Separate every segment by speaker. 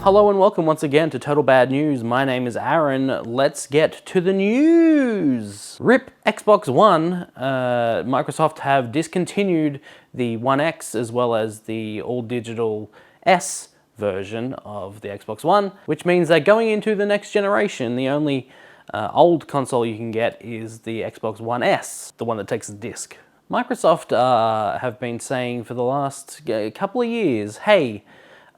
Speaker 1: Hello and welcome once again to Total Bad News. My name is Aaron. Let's get to the news. RIP Xbox One. Microsoft have discontinued the One X as well as the all-digital S version of the Xbox One, which means that going into the next generation, the only old console you can get is the Xbox One S, the one that takes the disc. Microsoft have been saying for the last couple of years, hey,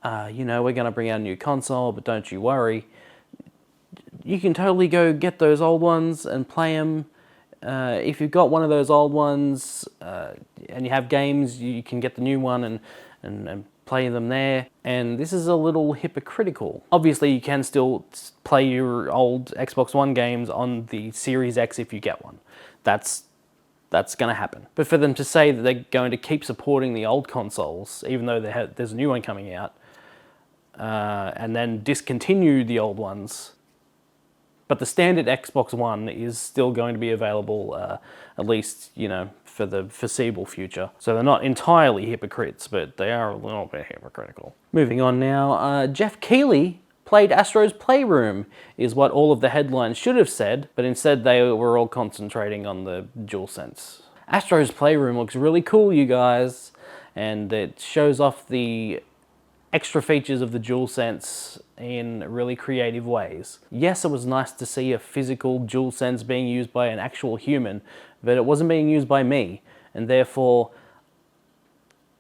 Speaker 1: we're going to bring out a new console, but don't you worry. You can totally go get those old ones and play them. If you've got one of those old ones and you have games, you can get the new one and play them there. And this is a little hypocritical. Obviously, you can still play your old Xbox One games on the Series X if you get one. That's going to happen. But for them to say that they're going to keep supporting the old consoles, even though there's a new one coming out, and then discontinue the old ones, but the standard Xbox One is still going to be available, at least, for the foreseeable future. So they're not entirely hypocrites, but they are a little bit hypocritical. Moving on now, Jeff Keighley played Astro's Playroom, is what all of the headlines should have said, but instead they were all concentrating on the Dualsense. Astro's Playroom looks really cool, you guys, and it shows off the extra features of the Dualsense in really creative ways. Yes, it was nice to see a physical Dualsense being used by an actual human, but it wasn't being used by me, and therefore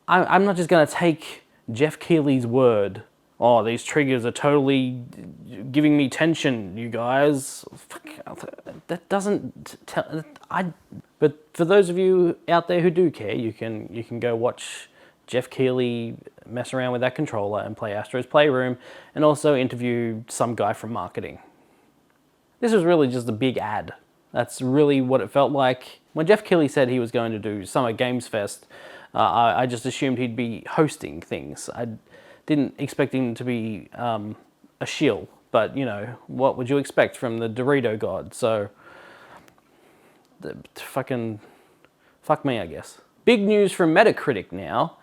Speaker 1: I'm not just going to take Jeff Keighley's word. Oh, these triggers are totally giving me tension, you guys. That doesn't tell. But for those of you out there who do care, you can go watch Jeff Keighley mess around with that controller and play Astro's Playroom, and also interview some guy from marketing. This was really just a big ad. That's really what it felt like. When Jeff Keighley said he was going to do Summer Games Fest, I just assumed he'd be hosting things. I didn't expect him to be a shill, but what would you expect from the Dorito god? So, fuck me, I guess. Big news from Metacritic now.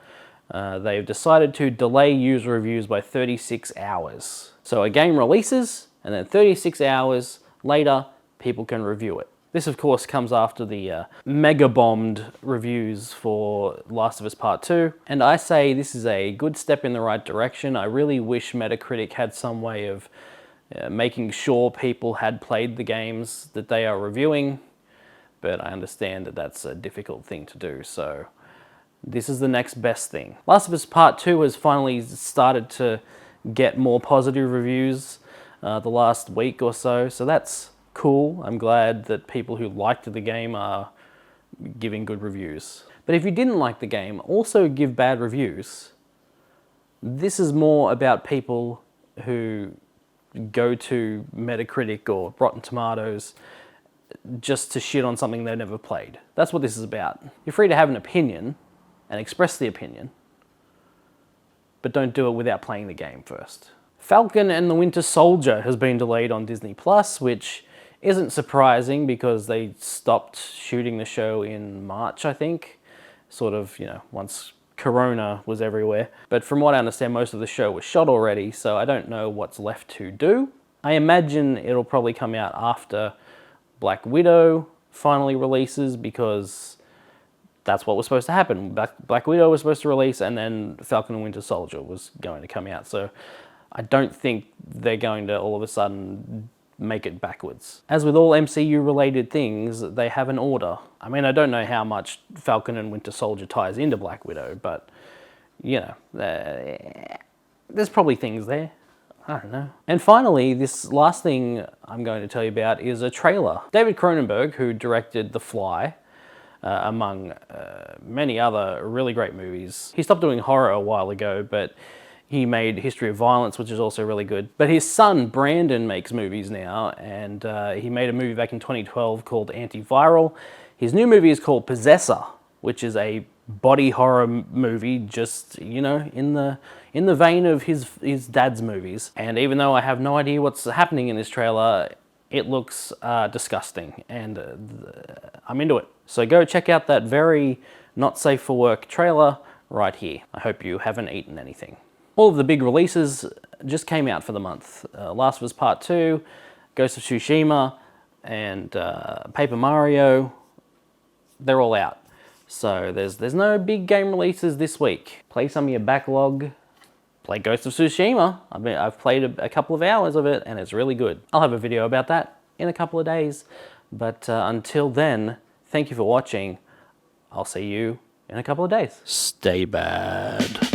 Speaker 1: They've decided to delay user reviews by 36 hours. So a game releases, and then 36 hours later, people can review it. This, of course, comes after the mega-bombed reviews for Last of Us Part 2, and I say this is a good step in the right direction. I really wish Metacritic had some way of making sure people had played the games that they are reviewing, but I understand that that's a difficult thing to do, so this is the next best thing. Last of Us Part 2 has finally started to get more positive reviews the last week or so, so that's cool. I'm glad that people who liked the game are giving good reviews. But if you didn't like the game, also give bad reviews. This is more about people who go to Metacritic or Rotten Tomatoes just to shit on something they've never played. That's what this is about. You're free to have an opinion and express the opinion, but don't do it without playing the game first. Falcon and the Winter Soldier has been delayed on Disney+, which isn't surprising because they stopped shooting the show in March, I think. Sort of, once Corona was everywhere. But from what I understand, most of the show was shot already, so I don't know what's left to do. I imagine it'll probably come out after Black Widow finally releases, because that's what was supposed to happen. Black Widow was supposed to release, and then Falcon and Winter Soldier was going to come out. So I don't think they're going to all of a sudden make it backwards. As with all MCU-related things, they have an order. I mean, I don't know how much Falcon and Winter Soldier ties into Black Widow, but, there's probably things there. I don't know. And finally, this last thing I'm going to tell you about is a trailer. David Cronenberg, who directed The Fly, among many other really great movies. He stopped doing horror a while ago, but he made History of Violence, which is also really good. But his son, Brandon, makes movies now, and he made a movie back in 2012 called Antiviral. His new movie is called Possessor, which is a body horror movie, just, in the vein of his dad's movies. And even though I have no idea what's happening in this trailer, it looks disgusting, and I'm into it. So go check out that very not safe for work trailer right here. I hope you haven't eaten anything. All of the big releases just came out for the month. Last of Us Part 2, Ghost of Tsushima, and Paper Mario, they're all out. So there's no big game releases this week. Play some of your backlog. Play Ghost of Tsushima. I've played a couple of hours of it and it's really good. I'll have a video about that in a couple of days. But until then, thank you for watching. I'll see you in a couple of days. Stay bad.